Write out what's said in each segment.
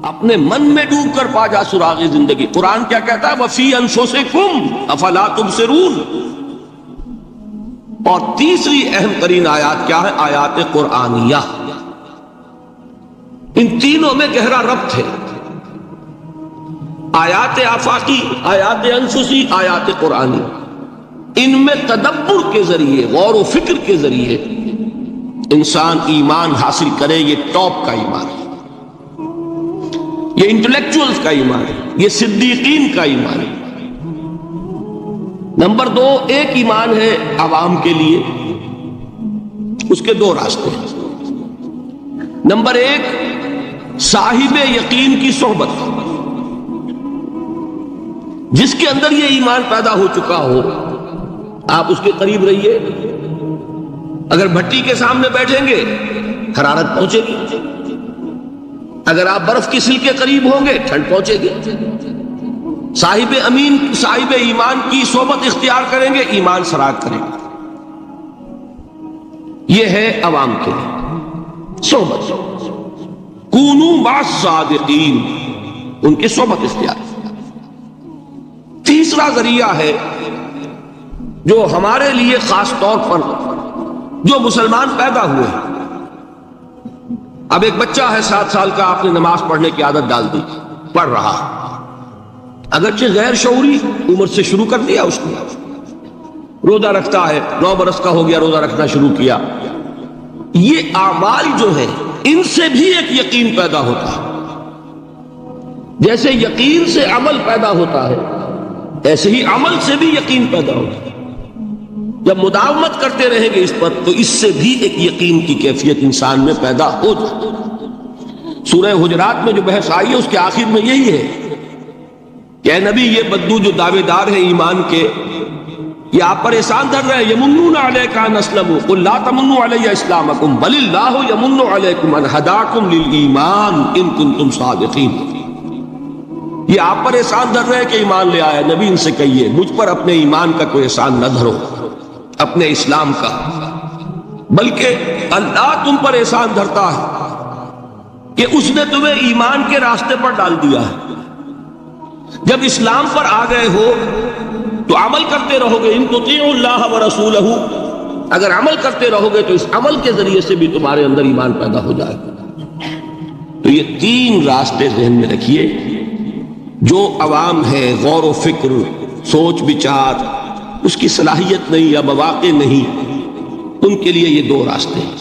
اپنے من میں ڈوب کر پا جا سراغ زندگی۔ قرآن کیا کہتا ہے؟ وفی انفسکم افلا تبصرون۔ اور تیسری اہم ترین آیات کیا ہے؟ آیات قرآنیہ۔ ان تینوں میں گہرا ربط ہے، آیات آفاقی، آیات انفسی، آیات قرآنی۔ ان میں تدبر کے ذریعے، غور و فکر کے ذریعے انسان ایمان حاصل کرے۔ یہ ٹاپ کا ایمان ہے، یہ انٹلیکچوئلز کا ایمان ہے، یہ صدیقین کا ایمان ہے۔ نمبر دو، ایک ایمان ہے عوام کے لیے، اس کے دو راستے ہیں۔ نمبر ایک، صاحب یقین کی صحبت، جس کے اندر یہ ایمان پیدا ہو چکا ہو، آپ اس کے قریب رہیے۔ اگر بھٹی کے سامنے بیٹھیں گے حرارت پہنچے گی، اگر آپ برف کی سل کے قریب ہوں گے ٹھنڈ پہنچے گی۔ صاحب امین، صاحب ایمان کی صحبت اختیار کریں گے، ایمان سراغ کریں گے۔ یہ ہے عوام کے لیے صحبت، کونوا مع الصادقین، ان کی صحبت اختیار۔ تیسرا ذریعہ ہے جو ہمارے لیے خاص طور پر جو مسلمان پیدا ہوئے ہیں۔ اب ایک بچہ ہے 7 سال کا، آپ نے نماز پڑھنے کی عادت ڈال دی، پڑھ رہا، اگرچہ غیر شعوری عمر سے شروع کر دیا اس نے، روزہ رکھتا ہے، 9 برس کا ہو گیا، روزہ رکھنا شروع کیا۔ یہ اعمال جو ہیں ان سے بھی ایک یقین پیدا ہوتا ہے۔ جیسے یقین سے عمل پیدا ہوتا ہے، ایسے ہی عمل سے بھی یقین پیدا ہوتا ہے۔ جب مداومت کرتے رہیں گے اس پر تو اس سے بھی ایک یقین کی کیفیت انسان میں پیدا ہو جاتی ہے۔ سورہ حجرات میں جو بحث آئی ہے اس کے آخر میں یہی ہے کہ اے نبی، یہ بدو جو دعوے دار ہیں ایمان کے، یہ آپ پر احسان دھر رہے ہیں۔ یمنون علیک ان اسلموا قل لا تمنوا علی اسلامکم بل اللہ یمن علیکم ان ہداکم للایمان ان کنتم صادقین۔ یہ آپ پر احسان دھر رہے ہیں کہ ایمان لے آئے، نبی ان سے کہیے مجھ پر اپنے ایمان کا کوئی احسان نہ دھرو، اپنے اسلام کا، بلکہ اللہ تم پر احسان دھرتا ہے کہ اس نے تمہیں ایمان کے راستے پر ڈال دیا ہے۔ جب اسلام پر آ گئے ہو تو عمل کرتے رہو گے، ان تطیعوا اللہ ورسولہ، اگر عمل کرتے رہو گے تو اس عمل کے ذریعے سے بھی تمہارے اندر ایمان پیدا ہو جائے گا۔ تو یہ 3 راستے ذہن میں رکھیے۔ جو عوام ہے، غور و فکر، سوچ بچار، اس کی صلاحیت نہیں یا مواقع نہیں، ان کے لیے یہ 2 راستے ہیں،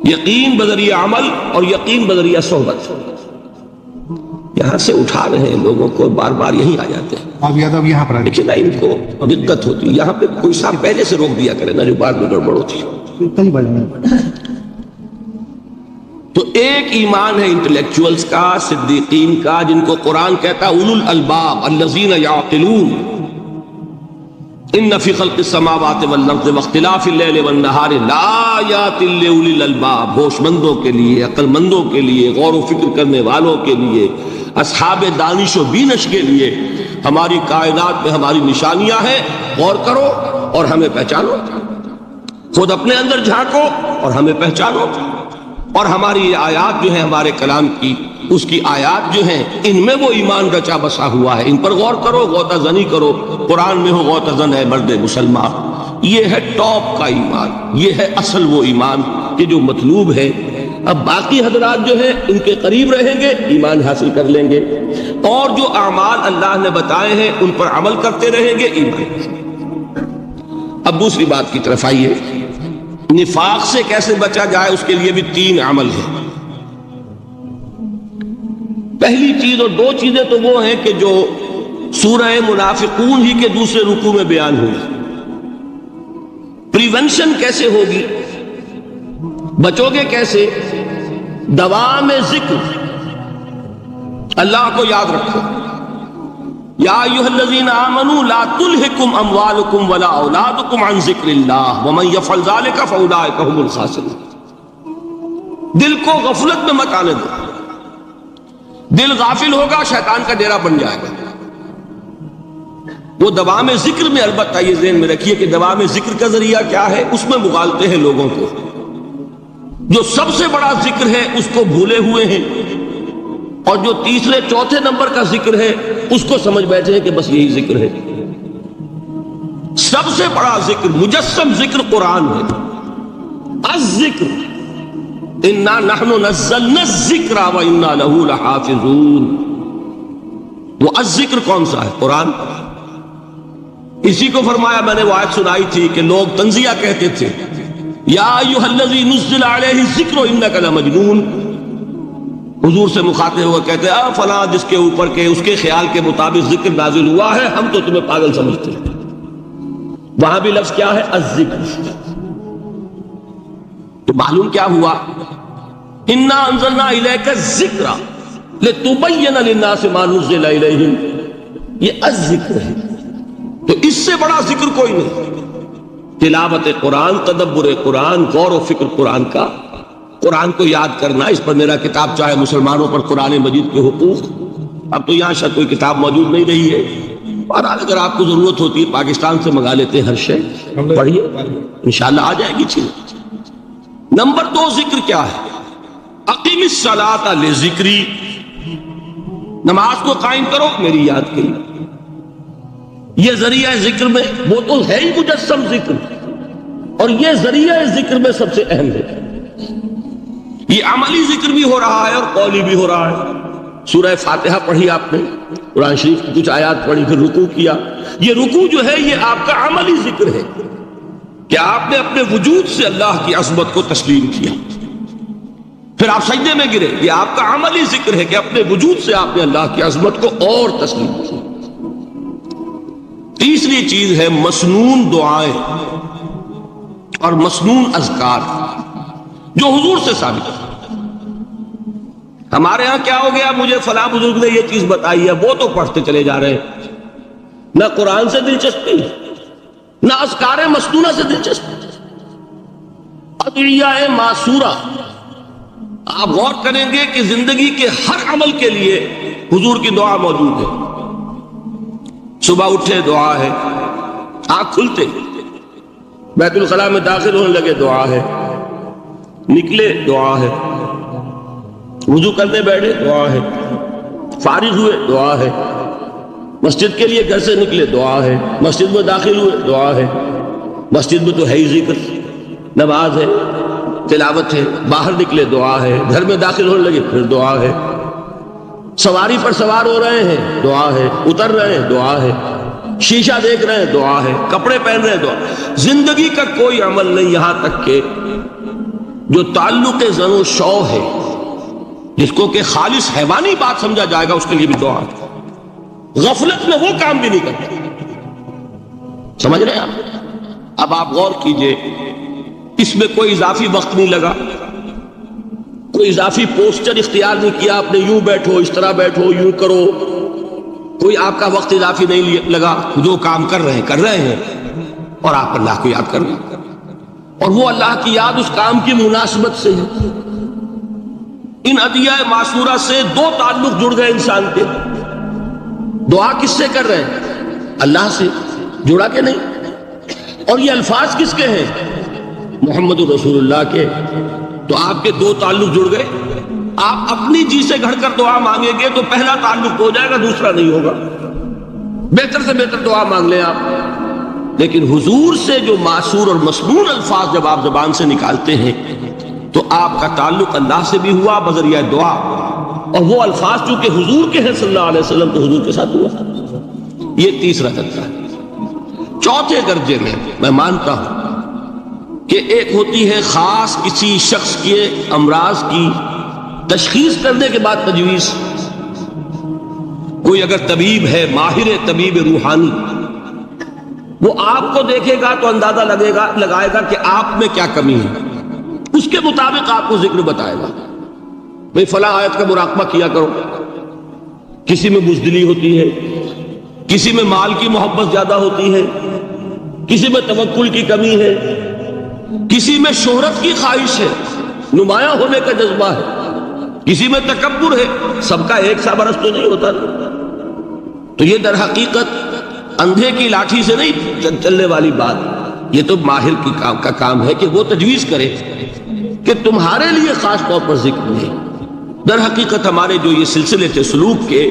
یقین بذریعہ عمل اور یقین بذریعہ صحبت۔ یہاں سے اٹھا رہے ہیں لوگوں کو، بار بار یہیں آ جاتے ہیں۔ آپ یادو یہاں پر لیکن ان کو دقت ہوتی ہے، یہاں پہ کوئی صاحب پہلے سے روک دیا کرے نا، جو بعد میں گڑبڑ ہوتی ہے۔ تو ایک ایمان ہے انٹلیکچوئلز کا، صدیقین کا، جن کو قرآن کہتا ہے اولو الالباب الذین یعقلون، ان فی خلق السماوات والارض واختلاف اللیل والنہار لآیات لأولی الالباب، ہوش مندوں کے لیے، عقل مندوں کے لیے، غور و فکر کرنے والوں کے لیے، اصحاب دانش و بینش کے لیے ہماری کائنات میں ہماری نشانیاں ہیں۔ غور کرو اور ہمیں پہچانو، خود اپنے اندر جھانکو اور ہمیں پہچانو، اور ہماری یہ آیات جو ہیں ہمارے کلام کی، اس کی آیات جو ہیں ان میں وہ ایمان رچا بسا ہوا ہے، ان پر غور کرو، غوطہ زنی کرو۔ قرآن میں ہو غوطہ زن ہے مرد مسلمان۔ یہ ہے ٹاپ کا ایمان، یہ ہے اصل وہ ایمان کہ جو مطلوب ہے۔ اب باقی حضرات جو ہیں ان کے قریب رہیں گے، ایمان حاصل کر لیں گے، اور جو اعمال اللہ نے بتائے ہیں ان پر عمل کرتے رہیں گے، ایمان۔ اب دوسری بات کی طرف آئیے، نفاق سے کیسے بچا جائے، اس کے لیے بھی 3 عمل ہیں۔ پہلی چیز، اور 2 چیزیں تو وہ ہیں کہ جو سورہ منافقون ہی کے دوسرے رکوع میں بیان ہوئی۔ پریونشن کیسے ہوگی، بچو گے کیسے؟ دوام ذکر، اللہ کو یاد رکھو۔ یا ایھا الذین آمنوا لا تلہکم اموالکم ولا اولادکم عن ذکر اللہ ومن یفعل ذلک فاولئک هم الخاسرون۔ دل کو غفلت میں مت آنے دو، دل غافل ہوگا شیطان کا ڈیرا بن جائے گا۔ وہ دوام ذکر میں، البتہ یہ ذہن میں رکھیے کہ دوام ذکر کا ذریعہ کیا ہے، اس میں مغالتے ہیں لوگوں کو۔ جو سب سے بڑا ذکر ہے اس کو بھولے ہوئے ہیں، اور جو تیسرے چوتھے نمبر کا ذکر ہے اس کو سمجھ بیٹھے ہیں کہ بس یہی ذکر ہے. سب سے بڑا ذکر مجسم ذکر قرآن ہے. الذکر انا نحن نزلنا الذکر وانا له لحافظون. وہ الذکر کون سا ہے؟ قرآن. اسی کو فرمایا، میں نے وہ آیت سنائی تھی کہ لوگ تنزیہ کہتے تھے یا ایھا الذی نزل علیہ الذکر انک لمجنون. حضور سے مخاطب ہوا کہتے ہیں فلاں جس کے اوپر کے اس کے خیال کے مطابق ذکر نازل ہوا ہے ہم تو تمہیں پاگل سمجھتے ہیں. وہاں بھی لفظ کیا ہے؟ الذکر. تو معلوم کیا ہوا؟ انا انزلنا الیک الذکر لتبین للناس ما نزل الیہم. یہ الذکر ہے. تو اس سے بڑا ذکر کوئی نہیں. تلاوت قرآن، تدبر قرآن، غور و فکر قرآن کا، قرآن کو یاد کرنا. اس پر میرا کتاب چاہے مسلمانوں پر قرآن مجید کے حقوق، اب تو یہاں شاید کوئی کتاب موجود نہیں رہی ہے، اور اگر آپ کو ضرورت ہوتی ہے پاکستان سے منگا لیتے ہیں ہر شے، پڑھیے انشاءاللہ آ جائے گی چیز. نمبر 2 ذکر کیا ہے؟ اقیم الصلاۃ لذکری. نماز کو قائم کرو میری یاد کے لیے. یہ ذریعہ ذکر میں وہ تو ہے ہی مجسم ذکر، اور یہ ذریعہ ذکر میں سب سے اہم ہے. یہ عملی ذکر بھی ہو رہا ہے اور قولی بھی ہو رہا ہے. سورہ فاتحہ پڑھی آپ نے، قرآن شریف کی کچھ آیات پڑھی، پھر رکوع کیا. یہ رکوع جو ہے یہ آپ کا عملی ذکر ہے کہ آپ نے اپنے وجود سے اللہ کی عظمت کو تسلیم کیا. پھر آپ سجدے میں گرے، یہ آپ کا عملی ذکر ہے کہ اپنے وجود سے آپ نے اللہ کی عظمت کو اور تسلیم کیا. تیسری چیز ہے مسنون دعائیں اور مسنون اذکار جو حضور سے ثابت ہے. ہمارے ہاں کیا ہو گیا؟ مجھے فلاں بزرگ نے یہ چیز بتائی ہے، وہ تو پڑھتے چلے جا رہے ہیں. نہ قرآن سے دلچسپی، نہ اذکار مسنونہ سے دلچسپی. ادعیہ معصورہ آپ غور کریں گے کہ زندگی کے ہر عمل کے لیے حضور کی دعا موجود ہے. صبح اٹھے دعا ہے، آنکھ کھلتے بیت الخلاء میں داخل ہونے لگے دعا ہے، نکلے دعا ہے، وضو کرنے بیٹھے دعا ہے، فارغ ہوئے دعا ہے، مسجد کے لیے گھر سے نکلے دعا ہے، مسجد میں داخل ہوئے دعا ہے. مسجد میں تو ہے ہی ذکر، نماز ہے، تلاوت ہے. باہر نکلے دعا ہے، گھر میں داخل ہونے لگے پھر دعا ہے. سواری پر سوار ہو رہے ہیں دعا ہے، اتر رہے ہیں دعا ہے، شیشہ دیکھ رہے ہیں دعا ہے، کپڑے پہن رہے ہیں دعا. زندگی کا کوئی عمل نہیں یہاں تک کہ جو تعلق زن و شو ہے، جس کو کہ خالص حیوانی بات سمجھا جائے گا، اس کے لیے بھی دعا ہے. غفلت میں وہ کام بھی نہیں کرتے. سمجھ رہے ہیں آپ؟ اب آپ غور کیجئے، اس میں کوئی اضافی وقت نہیں لگا، کوئی اضافی پوسچر اختیار نہیں کیا آپ نے، یوں بیٹھو، اس طرح بیٹھو، یوں کرو. کوئی آپ کا وقت اضافی نہیں لگا. جو کام کر رہے ہیں اور آپ اللہ کو یاد کر رہے ہیں، اور وہ اللہ کی یاد اس کام کی مناسبت سے ہے. ان ادعیہ معصورہ سے 2 تعلق جڑ گئے انسان کے. دعا کس سے کر رہے ہیں؟ اللہ سے. جڑا کہ نہیں؟ اور یہ الفاظ کس کے ہیں؟ محمد رسول اللہ کے. تو آپ کے 2 تعلق جڑ گئے. آپ اپنی جی سے گھڑ کر دعا مانگیں گے تو پہلا تعلق ہو جائے گا، دوسرا نہیں ہوگا. بہتر سے بہتر دعا مانگ لیں آپ. لیکن حضور سے جو معصور اور مسنون الفاظ جب آپ زبان سے نکالتے ہیں تو آپ کا تعلق اللہ سے بھی ہوا بذریعہ دعا، اور وہ الفاظ چونکہ حضور کے ہیں صلی اللہ علیہ وسلم تو حضور کے ساتھ ہوا. یہ تیسرا درجہ ہے. چوتھے درجے میں مانتا ہوں کہ ایک ہوتی ہے خاص کسی شخص کے امراض کی تشخیص کرنے کے بعد تجویز. کوئی اگر طبیب ہے، ماہر طبیب روحانی، وہ آپ کو دیکھے گا تو اندازہ لگائے گا کہ آپ میں کیا کمی ہے، اس کے مطابق آپ کو ذکر بتائے گا. بھئی فلاں آیت کا مراقبہ کیا کرو. کسی میں بزدلی ہوتی ہے، کسی میں مال کی محبت زیادہ ہوتی ہے، کسی میں توکل کی کمی ہے، کسی میں شہرت کی خواہش ہے، نمایاں ہونے کا جذبہ ہے، کسی میں تکبر ہے. سب کا ایک سا برس تو نہیں ہوتا. تو یہ در حقیقت اندھے کی لاٹھی سے نہیں چلنے والی بات. یہ تو ماہر کا کام ہے کہ وہ تجویز کرے کہ تمہارے لیے خاص طور پر ذکر نہیں. در حقیقت ہمارے جو یہ سلسلے تھے سلوک کے،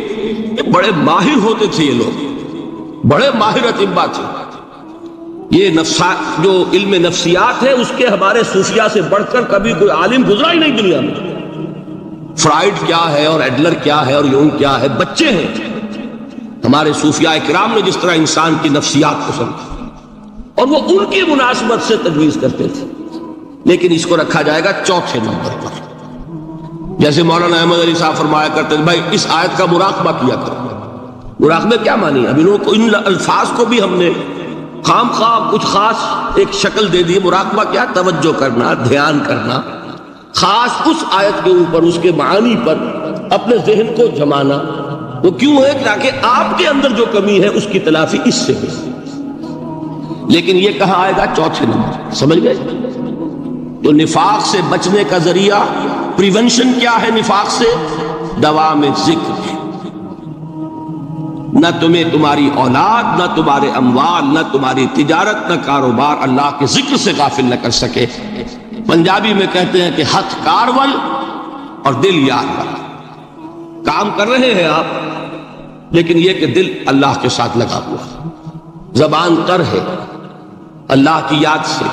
یہ بڑے ماہر ہوتے تھے، یہ لوگ بڑے ماہر اطباء تھے۔ یہ جو علم نفسیات ہے اس کے ہمارے صوفیاء سے بڑھ کر کبھی کوئی عالم گزرا ہی نہیں دنیا میں۔ فرائڈ کیا ہے اور ایڈلر کیا ہے اور یونگ کیا ہے، بچے ہیں۔ ہمارے صوفیاء کرام نے جس طرح انسان کی نفسیات کو سمجھا اور وہ ان کی مناسبت سے تجویز کرتے تھے، لیکن اس کو رکھا جائے گا چوتھے نمبر پر۔ جیسے مولانا احمد علی صاحب فرمایا کرتے تھے، بھائی اس آیت کا مراقبہ کیا کرو۔ مراقبہ کیا مانی؟ اب انہوں کو ان الفاظ کو بھی ہم نے خام خواہ کچھ خاص ایک شکل دے دی۔ مراقبہ کیا؟ توجہ کرنا، دھیان کرنا، خاص اس آیت کے اوپر، اس کے معانی پر اپنے ذہن کو جمانا۔ وہ کیوں ہے؟ تاکہ آپ کے اندر جو کمی ہے اس کی تلافی اس سے ہو۔ لیکن یہ کہاں آئے گا؟ چوتھے نمبر، سمجھ گئے؟ تو نفاق سے بچنے کا ذریعہ، پریونشن کیا ہے نفاق سے؟ دوام ذکر۔ نہ تمہیں تمہاری اولاد، نہ تمہارے اموال، نہ تمہاری تجارت، نہ کاروبار اللہ کے ذکر سے غافل نہ کر سکے۔ پنجابی میں کہتے ہیں کہ ہتھ کارول اور دل یار ول۔ کام کر رہے ہیں آپ، لیکن یہ کہ دل اللہ کے ساتھ لگا ہوا، زبان تر ہے اللہ کی یاد سے۔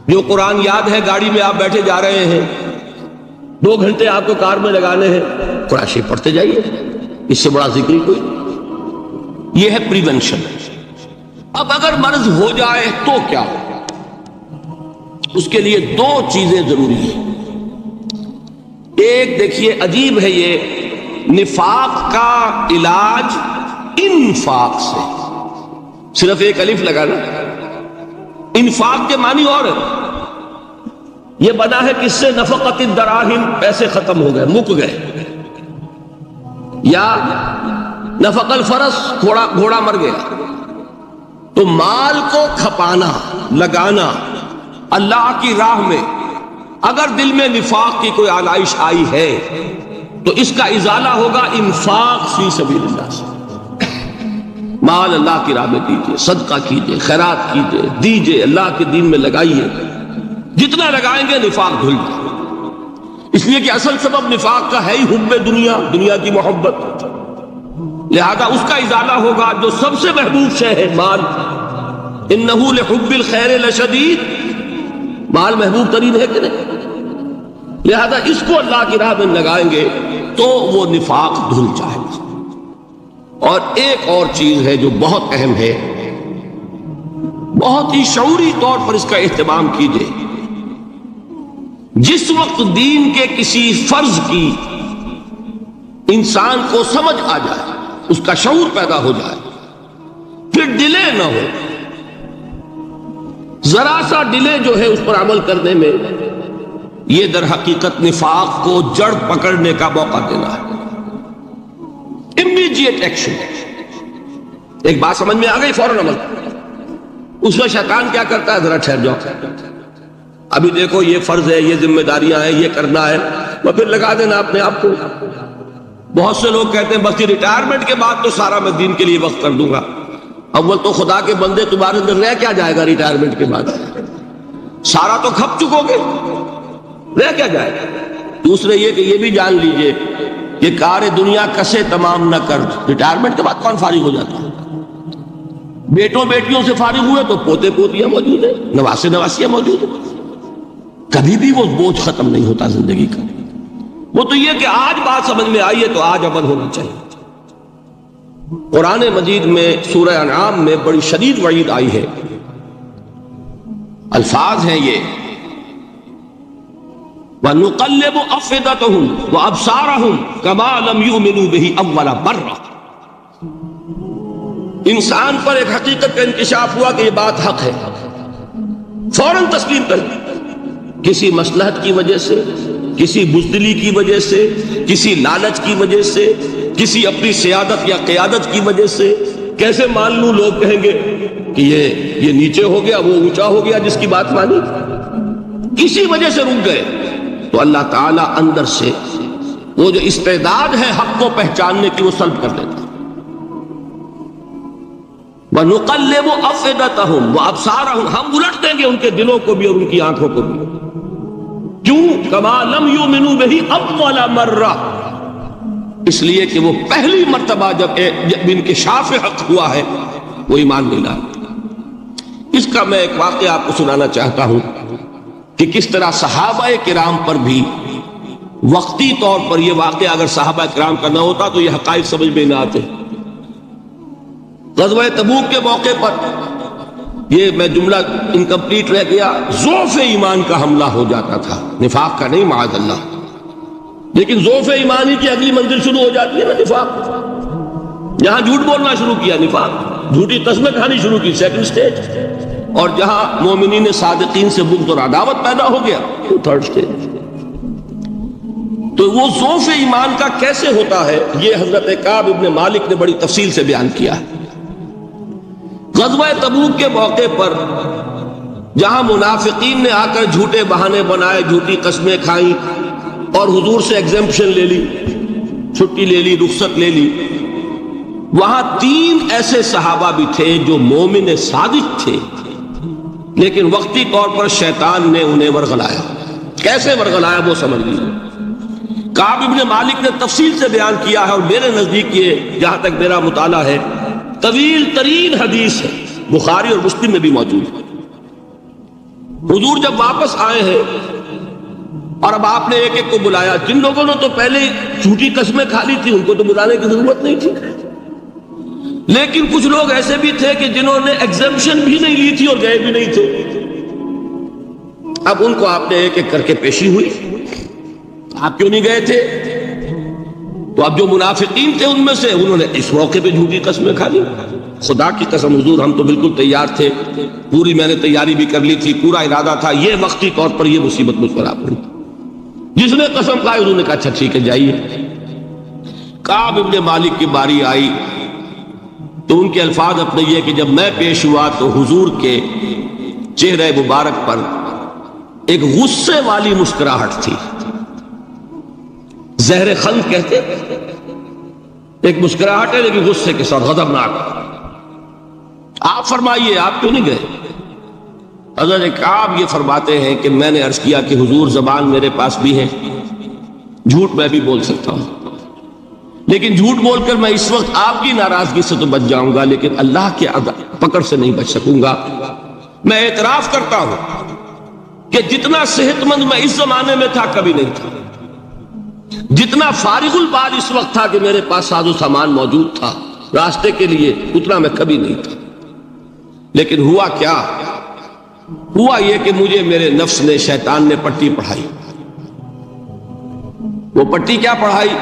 جو قرآن یاد ہے، گاڑی میں آپ بیٹھے جا رہے ہیں، 2 گھنٹے آپ کو کار میں لگانے ہیں، قرآن شریف پڑھتے جائیے، اس سے بڑا ذکر ہی کوئی۔ یہ ہے پریونشن۔ اب اگر مرض ہو جائے تو کیا ہو؟ اس کے لیے 2 چیزیں ضروری ہیں۔ ایک دیکھیے، عجیب ہے یہ، نفاق کا علاج انفاق سے، صرف ایک الف لگانا۔ انفاق کے معنی اور ہے، یہ بنا ہے کس سے؟ نفقت الدراہم، پیسے ختم ہو گئے، مک گئے، یا نفق الفرس، گھوڑا مر گیا۔ تو مال کو کھپانا، لگانا اللہ کی راہ میں، اگر دل میں نفاق کی کوئی آلائش آئی ہے تو اس کا ازالہ ہوگا انفاق فی سبیل اللہ سے۔ مال اللہ کی راہ میں دیجئے، صدقہ کیجئے، خیرات کیجئے، دیجئے، اللہ کے دین میں لگائیے۔ جتنا لگائیں گے نفاق دھل جائے۔ اس لیے کہ اصل سبب نفاق کا ہے ہی حب دنیا، دنیا کی محبت۔ لہذا اس کا ازالہ ہوگا جو سب سے محبوب شے ہے، مال۔ انہ لحب الخیر لشدید، مال محبوب ترین ہے کہ نہیں؟ لہذا اس کو اللہ کی راہ میں لگائیں گے تو وہ نفاق دھل جائے گا۔ اور ایک اور چیز ہے جو بہت اہم ہے، بہت ہی شعوری طور پر اس کا اہتمام کیجئے۔ جس وقت دین کے کسی فرض کی انسان کو سمجھ آ جائے، اس کا شعور پیدا ہو جائے، پھر ڈیلے نہ ہو۔ ذرا سا ڈیلے جو ہے اس پر عمل کرنے میں، یہ در حقیقت نفاق کو جڑ پکڑنے کا موقع دینا ہے۔ امیڈیٹ ایکشن، ایک بات سمجھ میں آ گئی، فوراً عمل۔ اس میں شیطان کیا کرتا ہے؟ ذرا ٹھہر جاؤ، ابھی دیکھو یہ فرض ہے، یہ ذمہ داریاں ہیں، یہ کرنا ہے، اور پھر لگا دینا اپنے آپ کو۔ بہت سے لوگ کہتے ہیں بس ریٹائرمنٹ کے بعد تو سارا میں دین کے لیے وقت کر دوں گا۔ اول تو خدا کے بندے، تمہارے اندر رہ کیا جائے گا ریٹائرمنٹ کے بعد؟ سارا تو کھپ چکو گے، رہ کیا جائے گا؟ دوسرے یہ کہ یہ بھی جان لیجئے کہ کار دنیا کسے تمام نہ کر، ریٹائرمنٹ کے بعد کون فارغ ہو جاتا ہے؟ بیٹوں بیٹیوں سے فارغ ہوئے تو پوتے پوتیاں موجود ہیں، نواسے نواسیاں موجود ہیں، کبھی بھی وہ بوجھ ختم نہیں ہوتا زندگی کا۔ وہ تو یہ کہ آج بات سمجھ میں آئی ہے تو آج عمل ہونا چاہیے۔ قرآن مجید میں سورہ انعام میں بڑی شدید وعید آئی ہے، الفاظ ہیں یہ، وَنُقَلِّبُ أَفْئِدَتَهُمْ وَأَبْصَارَهُمْ كَمَا لَمْ يُؤْمِنُوا بِهِ أَوَّلَ مَرَّةٍ۔ انسان پر ایک حقیقت کا انکشاف ہوا کہ یہ بات حق ہے، فوراً تسلیم کر دی۔ کسی مصلحت کی وجہ سے، کسی بزدلی کی وجہ سے، کسی لالچ کی وجہ سے، کسی اپنی سیادت یا قیادت کی وجہ سے، کیسے مان لوں؟ لوگ کہیں گے کہ یہ نیچے ہو گیا، وہ اونچا ہو گیا جس کی بات مانی، کسی وجہ سے رک گئے۔ تو اللہ تعالیٰ اندر سے وہ جو استعداد ہے حق کو پہچاننے کی وہ سلب کر لیتا۔ وَنُقَلِّبُ أَفْئِدَتَهُمْ وَأَبْصَارَهُمْ، ہم الٹ دیں گے ان کے دلوں کو بھی اور ان کی آنکھوں کو بھی۔ کیوں؟ کما لم یؤمنوا بہ اول مرہ، اس لیے کہ وہ پہلی مرتبہ جب انکشاف حق ہوا ہے وہ ایمان نہیں لایا۔ اس کا میں ایک واقعہ آپ کو سنانا چاہتا ہوں کہ کس طرح صحابہ کرام پر بھی وقتی طور پر یہ واقعہ اگر صحابہ کرام کا نہ ہوتا تو یہ حقائق سمجھ میں نہ آتے۔ غزوہ تبوک کے موقع پر یہ میں جملہ انکمپلیٹ رہ گیا، ضعف ایمان کا حملہ ہو جاتا تھا، نفاق کا نہیں معاذ اللہ، لیکن ضعف ایمانی کی اگلی منزل شروع ہو جاتی ہے نا نفاق۔ جہاں جھوٹ بولنا شروع کیا نفاق، جھوٹی قسمیں کھانی شروع کی سیکنڈ سٹیج، اور جہاں مومنین صادقین سے بغض اور عداوت پیدا ہو گیا وہ تھرڈ سٹیج۔ تو وہ ضعف ایمان کا کیسے ہوتا ہے یہ حضرت کعب ابن مالک نے بڑی تفصیل سے بیان کیا ہے۔ غزوہ تبوک کے موقع پر جہاں منافقین نے آ کر جھوٹے بہانے بنائے، جھوٹی قسمیں کھائیں اور حضور سے ایگزمپشن لے لی، چھٹی لے لی، رخصت لے لی، وہاں 3 ایسے صحابہ بھی تھے جو مومن صادق تھے، لیکن وقتی طور پر شیطان نے انہیں ورغلایا۔ کیسے ورغلایا وہ سمجھ لیجیے۔ کعب ابن مالک نے تفصیل سے بیان کیا ہے، اور میرے نزدیک یہ جہاں تک میرا مطالعہ ہے طویل ترین حدیث ہے، بخاری اور مسلم میں بھی موجود ہے۔ حضور جب واپس آئے ہیں اور اب آپ نے ایک ایک کو بلایا، جن لوگوں نے تو پہلے جھوٹی قسمیں کھا لی تھی ان کو تو بلانے کی ضرورت نہیں تھی، لیکن کچھ لوگ ایسے بھی تھے کہ جنہوں نے ایگزمپشن بھی نہیں لی تھی اور گئے بھی نہیں تھے۔ اب ان کو آپ نے ایک ایک کر کے پیشی ہوئی، آپ کیوں نہیں گئے تھے؟ تو اب جو منافقین تھے ان میں سے انہوں نے اس موقع پہ جھوٹی قسمیں کھا لی۔ خدا کی قسم حضور ہم تو بالکل تیار تھے، پوری میں نے تیاری بھی کر لی تھی، پورا ارادہ تھا، یہ وقتی طور پر یہ مصیبت مجھ پر آ پڑی۔ جس نے قسم کھائی انہوں نے کہا اچھا ٹھیک ہے جائیے۔ کعب ابن مالک کی باری آئی تو ان کے الفاظ اپنے یہ کہ جب میں پیش ہوا تو حضور کے چہرے مبارک پر ایک غصے والی مسکراہٹ تھی، زہر خند کہتے، ایک مسکراہٹ ہے لیکن غصے کے ساتھ، غضبناک۔ آپ فرمائیے آپ کیوں نہیں گئے؟ حضرت کعب یہ فرماتے ہیں کہ میں نے عرض کیا کہ حضور زبان میرے پاس بھی ہے، جھوٹ میں بھی بول سکتا ہوں، لیکن جھوٹ بول کر میں اس وقت آپ کی ناراضگی سے تو بچ جاؤں گا لیکن اللہ کے پکڑ سے نہیں بچ سکوں گا۔ میں اعتراف کرتا ہوں کہ جتنا صحت مند میں اس زمانے میں تھا کبھی نہیں تھا، جتنا فارغ البال اس وقت تھا کہ میرے پاس ساز و سامان موجود تھا راستے کے لیے، اتنا میں کبھی نہیں تھا۔ لیکن ہوا کیا؟ ہوا یہ کہ مجھے میرے نفس نے، شیطان نے پٹی پڑھائی۔ وہ پٹی کیا پڑھائی؟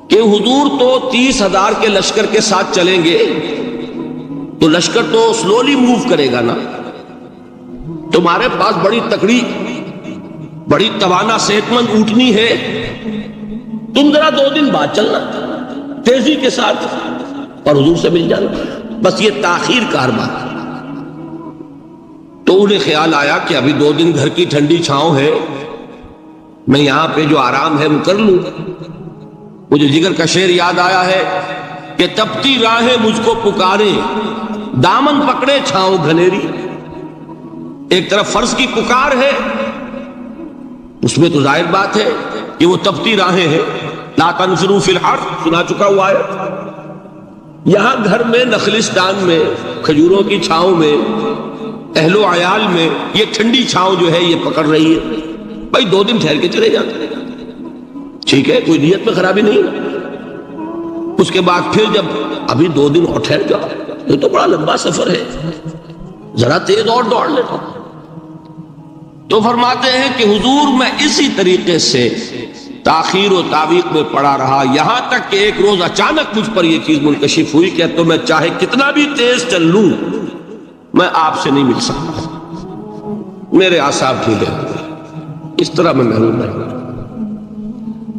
کہ حضور تو 30,000 کے لشکر کے ساتھ چلیں گے تو لشکر تو سلولی موو کرے گا نا، تمہارے پاس بڑی تکڑی، بڑی توانا صحت مند اونٹنی ہے، تم ذرا 2 دن بعد چلنا تیزی کے ساتھ اور حضور سے مل جانا، بس یہ تاخیر کا حربہ۔ تو انہیں خیال آیا کہ ابھی 2 دن گھر کی ٹھنڈی چھاؤں ہے، میں یہاں پہ جو آرام ہے وہ کر لوں۔ مجھے جگر کا شعر یاد آیا ہے کہ تپتی راہیں مجھ کو پکارے، دامن پکڑے چھاؤں گھنیری۔ ایک طرف فرض کی پکار ہے، اس میں تو ظاہر بات ہے کہ وہ تپتی راہیں ہیں، لا تنفروا فی الحر سنا چکا ہوا ہے۔ یہاں گھر میں، نخلستان میں، کھجوروں کی چھاؤں میں، اہل و عیال میں یہ ٹھنڈی چھاؤں جو ہے یہ پکڑ رہی ہے، بھائی 2 دن ٹھہر کے چلے جاتے، ٹھیک ہے، کوئی نیت میں خرابی نہیں۔ اس کے بعد پھر جب ابھی 2 دن اور ٹھہر جاؤ، یہ تو بڑا لمبا سفر ہے، ذرا تیز اور دوڑ لیتا۔ تو فرماتے ہیں کہ حضور میں اسی طریقے سے تاخیر و تعویق میں پڑا رہا، یہاں تک کہ ایک روز اچانک مجھ پر یہ چیز منکشف ہوئی کہ تو میں چاہے کتنا بھی تیز چل لوں میں آپ سے نہیں مل سکتا، میرے اعصاب ڈھیلے ہوئے، اس طرح میں محروم رہا۔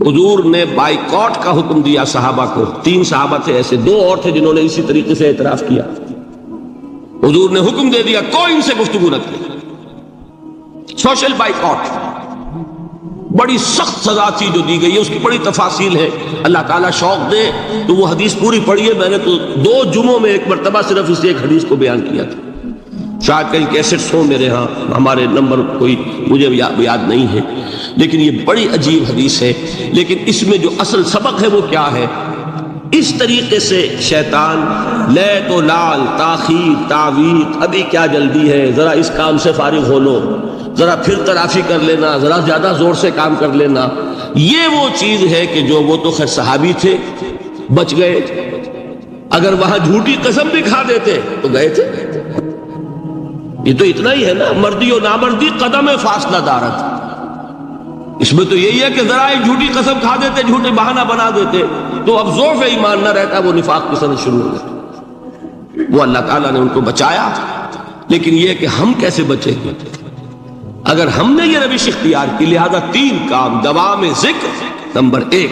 حضور نے بائیکاٹ کا حکم دیا صحابہ کو، 3 صحابہ تھے ایسے، 2 اور تھے جنہوں نے اسی طریقے سے اعتراف کیا۔ حضور نے حکم دے دیا کوئی ان سے گفتگو نہ کرے، سوشل بائیکاٹ، بڑی سخت سزا تھی جو دی گئی ہے، اس کی بڑی تفاصیل ہے، اللہ تعالیٰ شوق دے تو وہ حدیث پوری پڑھی ہے، میں نے تو 2 جمعوں میں ایک مرتبہ صرف اس ایک حدیث کو بیان کیا تھا۔ شاید کہیں کیسٹس ہوں میرے ہاں، ہمارے نمبر کوئی مجھے یاد نہیں ہے، لیکن یہ بڑی عجیب حدیث ہے۔ لیکن اس میں جو اصل سبق ہے وہ کیا ہے؟ اس طریقے سے شیطان لیت و لال، تاخیر، تعویق، ابھی کیا جلدی ہے، ذرا اس کام سے فارغ ہو لو، ذرا پھر ترافی کر لینا، ذرا زیادہ زور سے کام کر لینا، یہ وہ چیز ہے کہ جو وہ تو خیر صحابی تھے، بچ گئے، اگر وہاں جھوٹی قسم بھی کھا دیتے تو گئے تھے۔ یہ تو اتنا ہی ہے نا، مردی و نامردی قدم فاصلہ دارت، اس میں تو یہی ہے کہ ذرا ایک جھوٹی قسم کھا دیتے، جھوٹے بہانہ بنا دیتے تو اب ضعف ایمان نہ رہتا، وہ نفاق کی سند شروع ہو جاتی۔ وہ اللہ تعالیٰ نے ان کو بچایا، لیکن یہ کہ ہم کیسے بچیں گے اگر ہم نے یہ روش اختیار کی؟ لہذا 3 کام، دوام ذکر نمبر 1،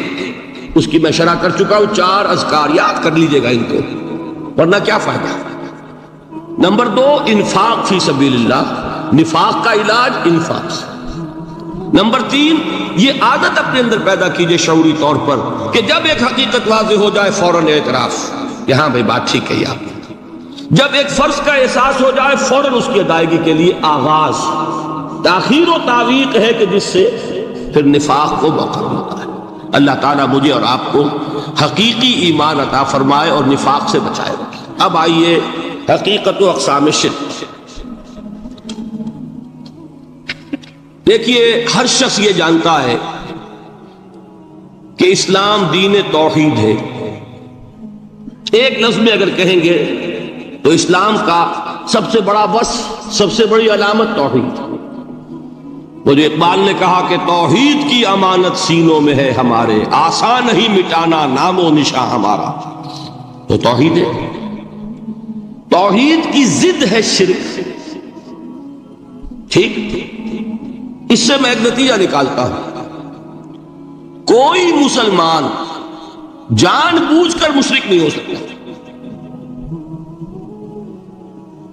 اس کی میں شرح کر چکا ہوں، 4 اذکار یاد کر لیجئے گا ان کو، ورنہ کیا فائدہ۔ نمبر 2، انفاق فی سبیل اللہ، نفاق کا علاج انفاق سے۔ نمبر 3، یہ عادت اپنے اندر پیدا کیجئے شعوری طور پر کہ جب ایک حقیقت واضح ہو جائے فوراً اعتراف کہ ہاں بھائی بات ٹھیک ہے آپ نے، جب ایک فرض کا احساس ہو جائے فوراً اس کی ادائیگی کے لیے آغاز۔ تاخیر و تعویق ہے کہ جس سے پھر نفاق کو موقع ملتا ہے۔ اللہ تعالیٰ مجھے اور آپ کو حقیقی ایمان عطا فرمائے اور نفاق سے بچائے رکھے۔ اب آئیے حقیقت و اقسام شرک۔ دیکھیے، ہر شخص یہ جانتا ہے کہ اسلام دین توحید ہے۔ ایک لفظ میں اگر کہیں گے تو اسلام کا سب سے بڑا وصف، سب سے بڑی علامت توحید۔ وہ جو اقبال نے کہا کہ توحید کی امانت سینوں میں ہے ہمارے، آسان نہیں مٹانا نام و نشاں ہمارا، تو توحید ہے۔ توحید کی ضد ہے شرک، ٹھیک؟ اس سے میں ایک نتیجہ نکالتا ہوں، کوئی مسلمان جان بوجھ کر مشرک نہیں ہو سکتا،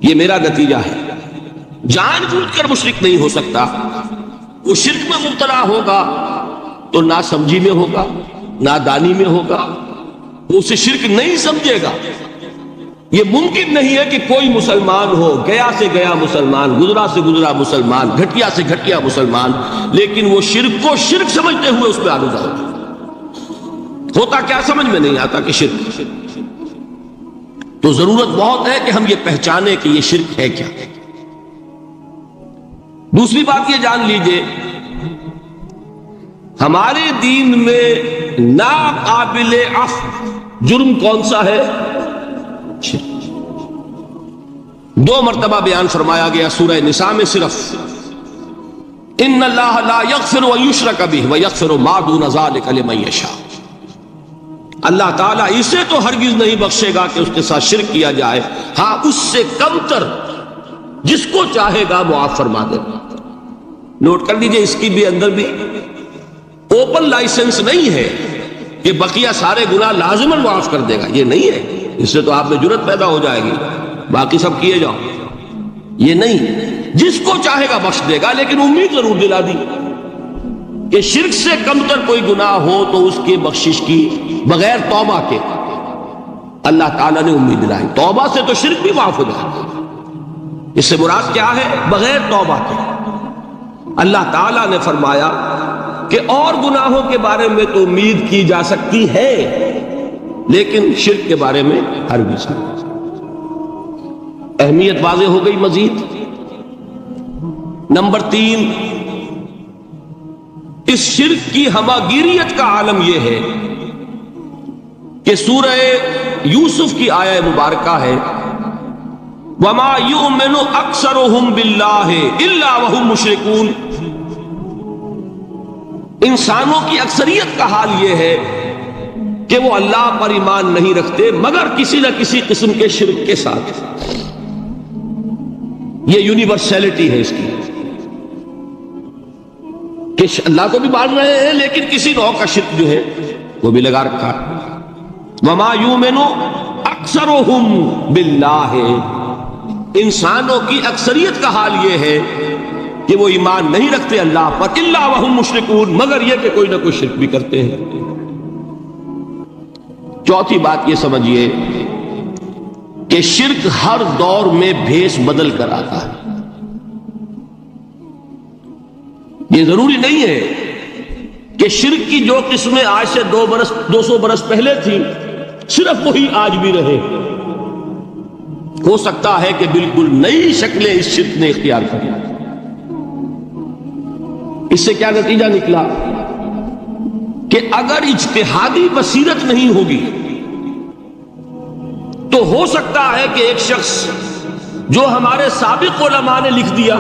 یہ میرا نتیجہ ہے۔ جان بوجھ کر مشرک نہیں ہو سکتا، وہ شرک میں مبتلا ہوگا تو ناسمجھی میں ہوگا، نادانی میں ہوگا، وہ اسے شرک نہیں سمجھے گا۔ یہ ممکن نہیں ہے کہ کوئی مسلمان ہو، گیا سے گیا مسلمان، گزرا سے گزرا مسلمان، گھٹیا سے گھٹیا مسلمان، لیکن وہ شرک کو شرک سمجھتے ہوئے اس پہ آلودہ ہوتا کیا سمجھ میں نہیں آتا کہ شرک۔ تو ضرورت بہت ہے کہ ہم یہ پہچانیں کہ یہ شرک ہے کیا۔ دوسری بات یہ جان لیجئے، ہمارے دین میں ناقابل عفو جرم کون سا ہے؟ 2 مرتبہ بیان فرمایا گیا سورہ نساء میں صرف، ان اللہ لا یغفر ان یشرک بہ ویغفر ما دون ذلک لمن یشاء۔ اللہ تعالیٰ اسے تو ہرگز نہیں بخشے گا کہ اس کے ساتھ شرک کیا جائے، ہاں اس سے کم تر جس کو چاہے گا معاف فرما دے گا۔ نوٹ کر لیجئے، اس کی بھی اندر بھی اوپن لائسنس نہیں ہے کہ بقیہ سارے گناہ لازماً معاف کر دے گا، یہ نہیں ہے۔ اس سے تو آپ میں جرت پیدا ہو جائے گی، باقی سب کیے جاؤ، یہ نہیں، جس کو چاہے گا بخش دے گا، لیکن امید ضرور دلا دی کہ شرک سے کم تر کوئی گناہ ہو تو اس کے بخشش کی بغیر توبہ کے اللہ تعالیٰ نے امید دلائی۔ توبہ سے تو شرک بھی معاف ہو جائے، اس سے مراد کیا ہے؟ بغیر توبہ کے۔ اللہ تعالیٰ نے فرمایا کہ اور گناہوں کے بارے میں تو امید کی جا سکتی ہے، لیکن شرک کے بارے میں ہرگز نہیں۔ اہمیت واضح ہو گئی مزید۔ نمبر 3، اس شرک کی ہماگیریت کا عالم یہ ہے کہ سورہ یوسف کی آیہ مبارکہ ہے، وَمَا يُؤْمِنُ أَكْثَرُهُمْ بِاللَّهِ إِلَّا وَهُمْ مُشْرِكُونَ۔ انسانوں کی اکثریت کا حال یہ ہے کہ وہ اللہ پر ایمان نہیں رکھتے مگر کسی نہ کسی قسم کے شرک کے ساتھ۔ یہ یونیورسلٹی ہے اس کی کہ اللہ کو بھی مان رہے ہیں لیکن کسی نوع کا شرک جو ہے وہ بھی لگا رکھا ہے۔ وَمَا يُؤْمِنُ أَكْثَرُهُمْ بِاللَّهِ، انسانوں کی اکثریت کا حال یہ ہے کہ وہ ایمان نہیں رکھتے اللہ پر، الا وہم مشرکون، مگر یہ کہ کوئی نہ کوئی شرک بھی کرتے ہیں۔ چوتھی بات یہ سمجھیے کہ شرک ہر دور میں بھیس بدل کر آتا ہے. یہ ضروری نہیں ہے کہ شرک کی جو قسمیں آج سے 200 برس پہلے تھیں صرف وہی آج بھی رہے. ہو سکتا ہے کہ بالکل نئی شکلیں اس شرک نے اختیار کر لی. اس سے کیا نتیجہ نکلا کہ اگر اجتہادی بصیرت نہیں ہوگی تو ہو سکتا ہے کہ ایک شخص جو ہمارے سابق علماء نے لکھ دیا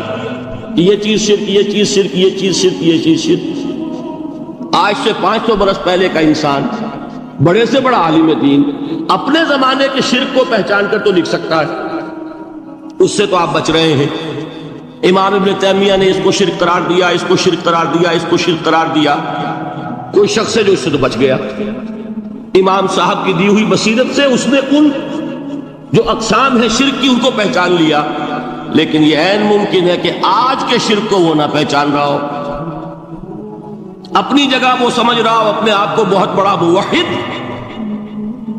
کہ یہ چیز شرک، یہ چیز شرک، یہ چیز شرک، یہ چیز شرک، آج سے 500 برس پہلے کا انسان بڑے سے بڑا عالم دین اپنے زمانے کے شرک کو پہچان کر تو لکھ سکتا ہے. اس سے تو آپ بچ رہے ہیں. امام ابن تیمیہ نے اس کو شرک قرار دیا، اس کو شرک قرار دیا، اس کو شرک قرار دیا. کوئی شخص ہے جو اس سے تو بچ گیا. امام صاحب کی دی ہوئی بصیرت سے اس نے ان جو اقسام ہے شرک کی ان کو پہچان لیا. لیکن یہ عین ممکن ہے کہ آج کے شرک کو وہ نہ پہچان رہا ہو. اپنی جگہ وہ سمجھ رہا ہو اپنے آپ کو بہت بڑا موحد،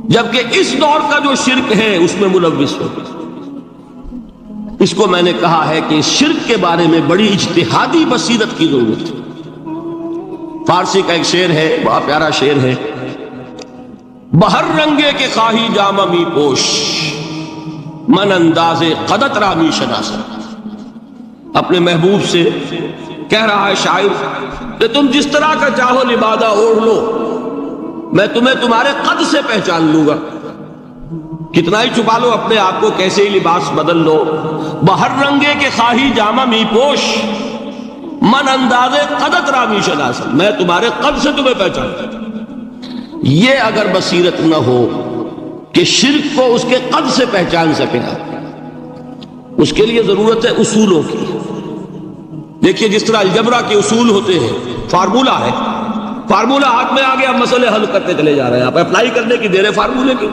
جبکہ اس دور کا جو شرک ہے اس میں ملوث ہو. اس کو میں نے کہا ہے کہ شرک کے بارے میں بڑی اجتہادی بصیرت کی ضرورت ہے. فارسی کا ایک شعر ہے، بڑا پیارا شعر ہے، بہر رنگے کے خواہی جامہ می پوش، من انداز قدت رامی شناسا. اپنے محبوب سے کہہ رہا ہے شاعر کہ تم جس طرح کا چاہو لبادہ اوڑھ لو، میں تمہیں تمہارے قد سے پہچان لوں گا. کتنا ہی چھپا لو اپنے آپ کو، کیسے ہی لباس بدل لو. بہر رنگے کے خواہی جامہ می پوش، من انداز قدت رامی شناسا، میں تمہارے قد سے تمہیں پہچان. یہ اگر بصیرت نہ ہو کہ شرک کو اس کے قد سے پہچان سکے، اس کے لیے ضرورت ہے اصولوں کی. دیکھیے جس طرح الجبرا کے اصول ہوتے ہیں، فارمولہ ہے، فارمولہ ہاتھ میں آ گیا، مسئلے حل کرتے چلے جا رہے ہیں، آپ اپلائی کرنے کی دیر ہے فارمولے کی.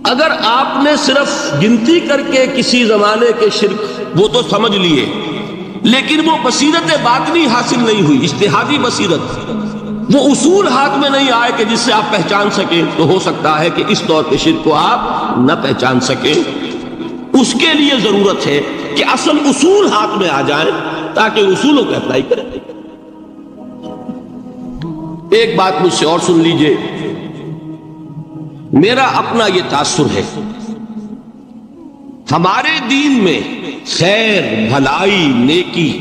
اگر آپ نے صرف گنتی کر کے کسی زمانے کے شرک وہ تو سمجھ لیے، لیکن وہ بصیرت باطنی حاصل نہیں ہوئی، اجتہادی بصیرت، وہ اصول ہاتھ میں نہیں آئے کہ جس سے آپ پہچان سکیں، تو ہو سکتا ہے کہ اس دور کے شرک کو آپ نہ پہچان سکیں. اس کے لیے ضرورت ہے کہ اصل اصول ہاتھ میں آ جائیں تاکہ اصولوں کو اپلائی کریں. ایک بات مجھ سے اور سن لیجئے، میرا اپنا یہ تاثر ہے، ہمارے دین میں خیر، بھلائی، نیکی،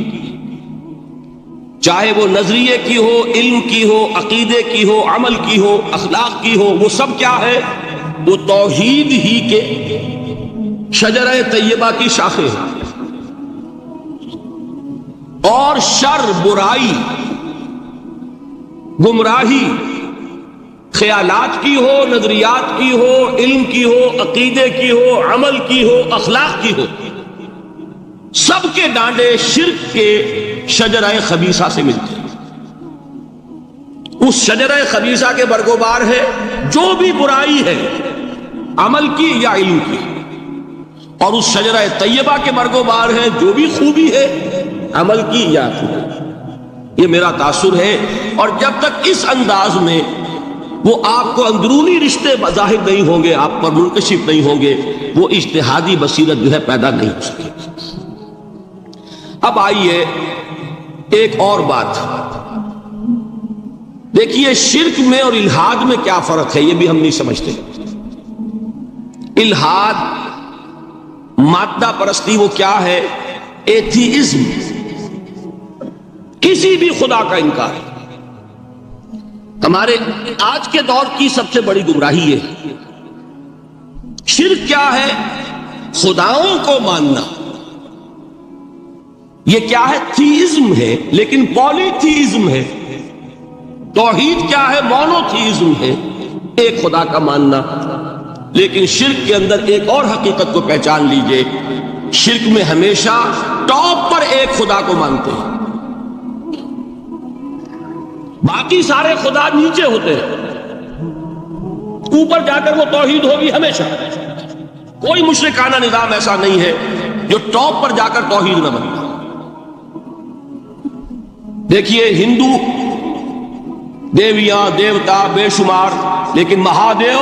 چاہے وہ نظریے کی ہو، علم کی ہو، عقیدے کی ہو، عمل کی ہو، اخلاق کی ہو، وہ سب کیا ہے؟ وہ توحید ہی کے شجرہ طیبہ کی شاخیں ہیں. اور شر، برائی، گمراہی، خیالات کی ہو، نظریات کی ہو، علم کی ہو، عقیدے کی ہو، عمل کی ہو، اخلاق کی ہو، سب کے ڈانڈے شرک کے شجرہ خبیثہ سے ملتے ہیں. اس شجرہ خبیثہ کے برگوبار ہے جو بھی برائی ہے، عمل کی یا علم کی، اور اس شجرہ طیبہ کے برگوبار ہے جو بھی خوبی ہے، عمل کی یا خوبی. یہ میرا تاثر ہے. اور جب تک اس انداز میں وہ آپ کو اندرونی رشتے ظاہر نہیں ہوں گے، آپ پر منکشف نہیں ہوں گے، وہ اجتہادی بصیرت جو ہے پیدا نہیں ہو سکے. اب آئیے ایک اور بات دیکھیے، شرک میں اور الحاد میں کیا فرق ہے یہ بھی ہم نہیں سمجھتے. الحاد، مادہ پرستی، وہ کیا ہے؟ ایتھیزم، کسی بھی خدا کا انکار. ہمارے آج کے دور کی سب سے بڑی گمراہی ہے. شرک کیا ہے؟ خداؤں کو ماننا. یہ کیا ہے؟ تھیزم ہے، لیکن پولی تھیزم ہے. توحید کیا ہے؟ مونو تھیزم ہے، ایک خدا کا ماننا. لیکن شرک کے اندر ایک اور حقیقت کو پہچان لیجئے، شرک میں ہمیشہ ٹاپ پر ایک خدا کو مانتے ہیں، باقی سارے خدا نیچے ہوتے ہیں. اوپر جا کر وہ توحید ہوگی ہمیشہ. کوئی مشرکانہ نظام ایسا نہیں ہے جو ٹاپ پر جا کر توحید نہ بنتا. دیکھیے ہندو دیویاں دیوتا بے شمار، لیکن مہادیو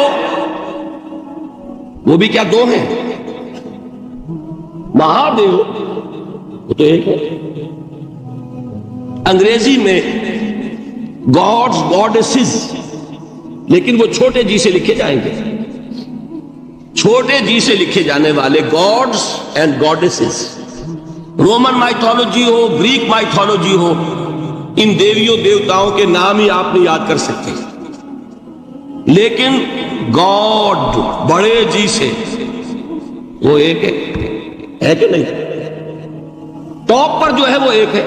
وہ بھی کیا دو ہیں؟ مہادیو وہ تو ایک ہے. انگریزی میں گاڈز گاڈیسز، لیکن وہ چھوٹے جی سے لکھے جائیں گے. چھوٹے جی سے لکھے جانے والے gods and goddesses, Roman mythology ہو، گریک مائتھولوجی ہو، ان دیویوں دیوتاؤں کے نام ہی آپ نہیں یاد کر سکتے، لیکن گاڈ بڑے جی سے وہ ایک ہے کہ نہیں؟ ٹاپ پر جو ہے وہ ایک ہے.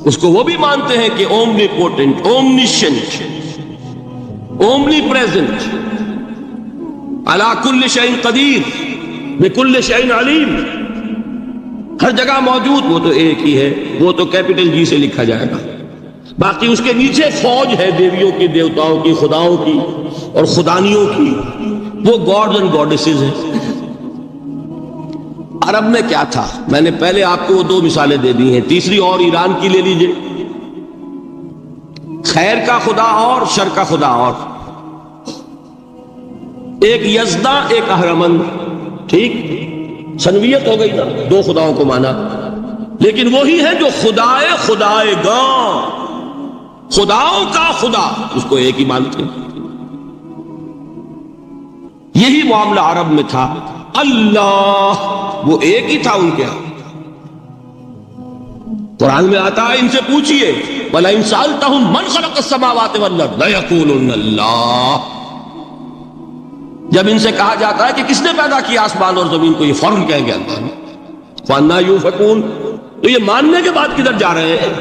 اس کو وہ بھی مانتے ہیں کہ اومنی پوٹنٹ، اومنیشنٹ، اومنی پریزنٹ، علی کل شیء قدیر، بکل شیء علیم، ہر جگہ موجود. وہ تو ایک ہی ہے، وہ تو کیپٹل جی سے لکھا جائے گا. باقی اس کے نیچے فوج ہے دیویوں کی، دیوتاؤں کی، خداؤں کی اور خدانیوں کی، وہ گاڈز اینڈ گاڈیسز ہیں. عرب میں کیا تھا؟ میں نے پہلے آپ کو وہ دو مثالیں دے دی ہیں، تیسری اور ایران کی لے لیجئے. خیر کا خدا اور شر کا خدا اور، ایک یزدہ ایک اہرمن. ٹھیک، سنویت ہو گئی نا، دو خداؤں کو مانا، لیکن وہی ہے جو خدائے خدائے گاں، خداؤں کا خدا، اس کو ایک ہی مانتے ہیں. یہی معاملہ عرب میں تھا. اللہ وہ ایک ہی تھا ان کے ہاں. قرآن میں آتا ہے ان سے پوچھئے وَلَئِن سَأَلْتَهُم مَّنْ خَلَقَ السَّمَاوَاتِ وَالْأَرْضَ لَيَقُولُنَّ اللَّهُ. جب ان سے کہا جاتا ہے کہ کس نے پیدا کیا آسمان اور زمین کو، یہ فوراً کہیں گے اللہ نے. فَأَنَّىٰ يُؤْفَكُونَ. تو یہ ماننے کے بعد کدھر جا رہے ہیں؟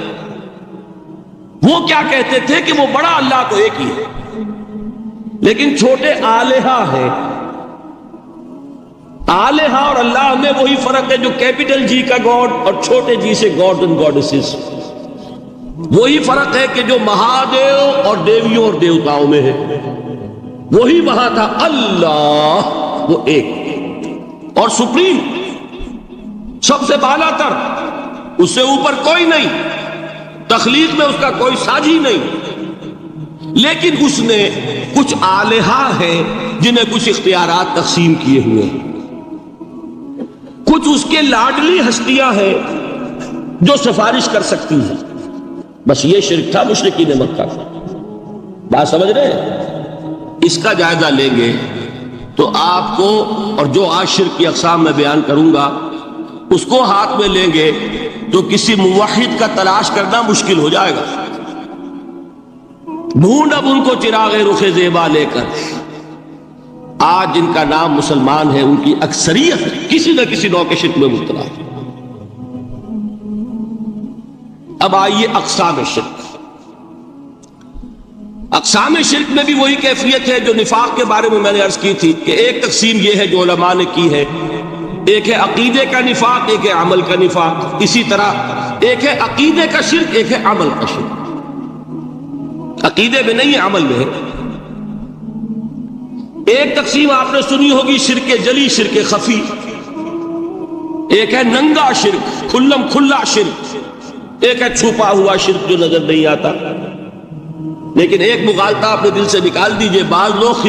وہ کیا کہتے تھے کہ وہ بڑا اللہ تو ایک ہی ہے، لیکن چھوٹے آلہہ ہیں. آلہہ اور اللہ میں وہی فرق ہے جو کیپٹل جی کا گاڈ اور چھوٹے جی سے گاڈ اینڈ گاڈیسز. وہی فرق ہے کہ جو مہادیو اور دیویوں اور دیوتاؤں میں ہے، وہی وہاں تھا. اللہ وہ ایک اور سپریم، سب سے بالا تر، اس سے اوپر کوئی نہیں، تخلیق میں اس کا کوئی ساجی نہیں. لیکن اس نے کچھ آلہہ ہیں جنہیں کچھ اختیارات تقسیم کیے ہوئے ہیں. کچھ اس کے لاڈلی ہستیاں ہیں جو سفارش کر سکتی ہیں. بس یہ شرک تھا مشرکین مکہ کا. بات سمجھ رہے ہیں؟ اس کا جائزہ لیں گے تو آپ کو، اور جو آج شرک کی اقسام میں بیان کروں گا اس کو ہاتھ میں لیں گے تو کسی موحد کا تلاش کرنا مشکل ہو جائے گا. ڈھونڈ اب ان کو چراغ رخ زیبا لے کر. آج جن کا نام مسلمان ہے ان کی اکثریت کسی نہ کسی نوع کے شرک میں مبتلا ہے. اب آئیے اقسام شرک. اقسام شرک میں بھی وہی کیفیت ہے جو نفاق کے بارے میں نے عرض کی تھی کہ ایک تقسیم یہ ہے جو علماء نے کی ہے، ایک ہے عقیدے کا نفاق، ایک ہے عمل کا نفاق. اسی طرح ایک ہے عقیدے کا شرک، ایک ہے عمل کا شرک. عقیدے میں نہیں ہے، عمل میں ہے. ایک تقسیم آپ نے سنی ہوگی شرک جلی، شرک خفی. ایک ہے ننگا شرک، کھلم کھلا شرک. ایک ہے چھپا ہوا شرک جو نظر نہیں آتا. لیکن ایک مغالطہ اپنے دل سے نکال دیجئے، بعض لوگ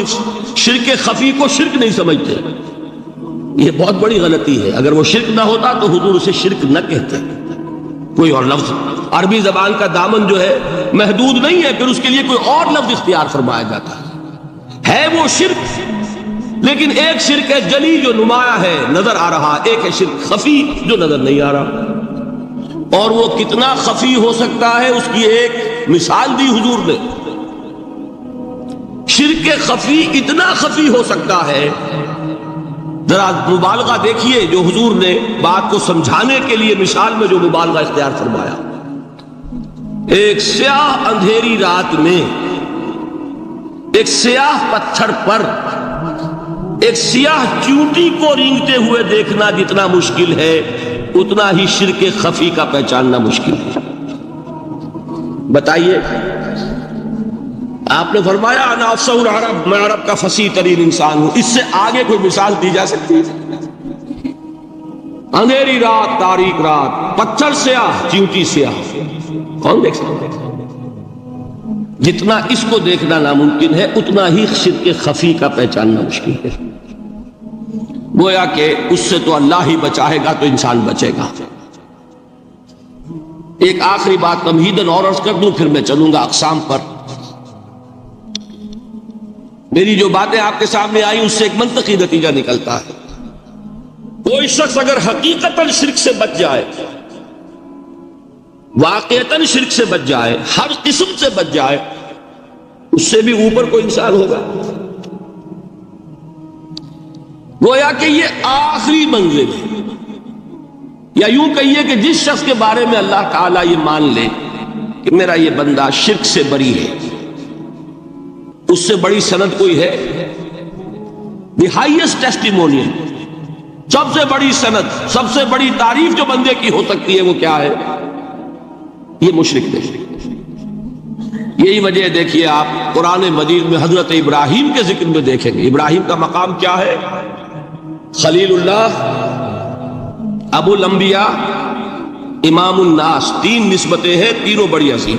شرک خفی کو شرک نہیں سمجھتے. یہ بہت بڑی غلطی ہے. اگر وہ شرک نہ ہوتا تو حضور اسے شرک نہ کہتے. کوئی اور لفظ، عربی زبان کا دامن جو ہے محدود نہیں ہے، پھر اس کے لیے کوئی اور لفظ اختیار فرمایا جاتا ہے وہ شرک. لیکن ایک شرک ہے جلی جو نمایاں ہے، نظر آ رہا. ایک ہے شرک خفی جو نظر نہیں آ رہا. اور وہ کتنا خفی ہو سکتا ہے اس کی ایک مثال دی حضور نے. شرک خفی اتنا خفی ہو سکتا ہے، ذرا مبالغہ دیکھیے جو حضور نے بات کو سمجھانے کے لیے مثال میں جو مبالغہ اختیار فرمایا. ایک سیاہ اندھیری رات میں ایک سیاہ پتھر پر ایک سیاہ چیونٹی کو رینگتے ہوئے دیکھنا جتنا مشکل ہے، اتنا ہی شرک خفی کا پہچاننا مشکل ہے. بتائیے، آپ نے فرمایا انا افصح العرب، میں عرب کا فصیح ترین انسان ہوں. اس سے آگے کوئی مثال دی جا سکتی ہے؟ اندھیری رات، تاریک رات، پتھر سیاہ، چیونٹی سیاہ، کون دیکھ سکتا ہے؟ جتنا اس کو دیکھنا ناممکن ہے اتنا ہی شرک خفی کا پہچاننا مشکل ہے. گویا کہ اس سے تو اللہ ہی بچائے گا تو انسان بچے گا۔ ایک آخری بات تمہیداً اور عرض کر دوں، پھر میں چلوں گا اقسام پر۔ میری جو باتیں آپ کے سامنے آئی اس سے ایک منطقی نتیجہ نکلتا ہے، کوئی شخص اگر حقیقتاً شرک سے بچ جائے، واقعتاً شرک سے بچ جائے، ہر قسم سے بچ جائے، اس سے بھی اوپر کوئی انسان ہوگا۔ گویا کہ یہ آخری منزل ہے، یا یوں کہیے کہ جس شخص کے بارے میں اللہ تعالیٰ یہ مان لے کہ میرا یہ بندہ شرک سے بری ہے، اس سے بڑی سند کوئی ہے؟ دی ہائیسٹ ٹیسٹیمونیل، سب سے بڑی سند، سب سے بڑی تعریف جو بندے کی ہو سکتی ہے وہ کیا ہے؟ یہ مشرک نہیں۔ یہی وجہ دیکھیے آپ قرآن مجید میں حضرت ابراہیم کے ذکر میں دیکھیں گے، ابراہیم کا مقام کیا ہے؟ خلیل اللہ، ابو الانبیاء، امام الناس، تین نسبتیں ہیں، تینوں بڑی عظیم۔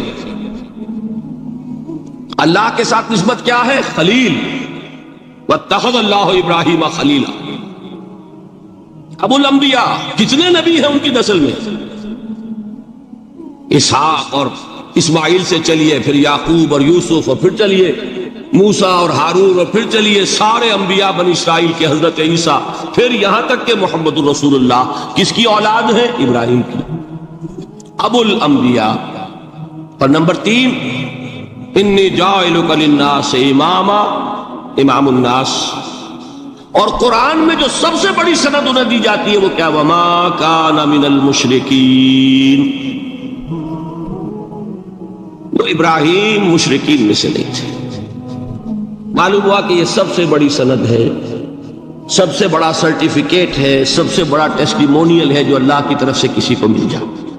اللہ کے ساتھ نسبت کیا ہے؟ خلیل، واتخذ اللہ ابراہیم خلیلا۔ ابو الانبیاء، کتنے نبی ہیں ان کی نسل میں؟ اسحاق اور اسماعیل سے چلیے، پھر یعقوب اور یوسف، اور پھر چلیے موسیٰ اور ہارون، اور پھر چلیے سارے انبیاء بنی اسرائیل کے، حضرت عیسیٰ، پھر یہاں تک کہ محمد الرسول اللہ کس کی اولاد ہے؟ ابراہیم کی، ابو الانبیاء۔ اور نمبر 3، انی جاعلک للناس اماما، امام الناس۔ اور قرآن میں جو سب سے بڑی سند انہیں دی جاتی ہے وہ کیا؟ وما کان من المشرکین، تو ابراہیم مشرکین میں سے نہیں تھے۔ معلوم ہوا کہ یہ سب سے بڑی سند ہے، سب سے بڑا سرٹیفکیٹ ہے، سب سے بڑا ٹیسٹیمونیل ہے جو اللہ کی طرف سے کسی کو مل جائے۔